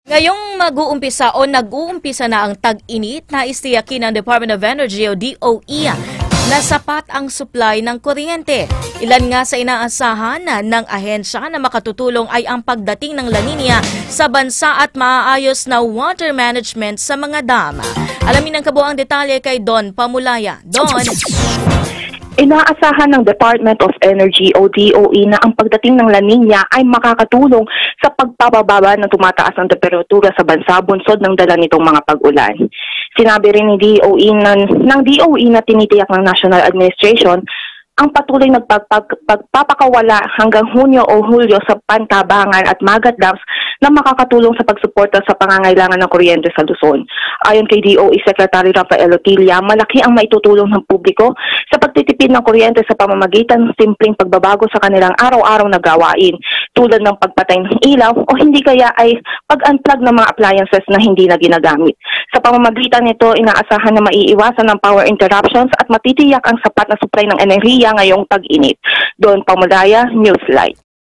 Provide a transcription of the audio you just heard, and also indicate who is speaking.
Speaker 1: Ngayong mag-uumpisa o nag-uumpisa na ang tag-init, nais tiyakin ng Department of Energy o DOE na sapat ang supply ng kuryente. Ilan nga sa inaasahan ng ahensya na makatutulong ay ang pagdating ng La Nina sa bansa at maaayos na water management sa mga dam. Alamin ang kabuang detalye kay Don Pamulaya. Don.
Speaker 2: Inaasahan ng Department of Energy o DOE na ang pagdating ng La Nina ay makakatulong sa pagpapababa ng tumataas ng temperatura sa bansa bunsod ng dala nitong mga pag-ulan. Sinabi rin ni DOE na tinitiyak ng National Administration ang patuloy na pagpapakawala hanggang Hunyo o Hulyo sa Pantabangan at Magat Dams na makakatulong sa pagsuporta sa pangangailangan ng kuryente sa Luzon. Ayon kay DOE Secretary Rafael Otilla, malaki ang maitutulong ng publiko sa pagtitipid ng kuryente sa pamamagitan ng simpleng pagbabago sa kanilang araw-araw na gawain, tulad ng pagpatay ng ilaw o hindi kaya ay pag-unplug ng mga appliances na hindi na ginagamit. Sa pamamagitan nito, inaasahan na maiiwasan ng power interruptions at matitiyak ang sapat na supply ng enerhiya ngayong tag-init. Don Pamulaya, Newslight.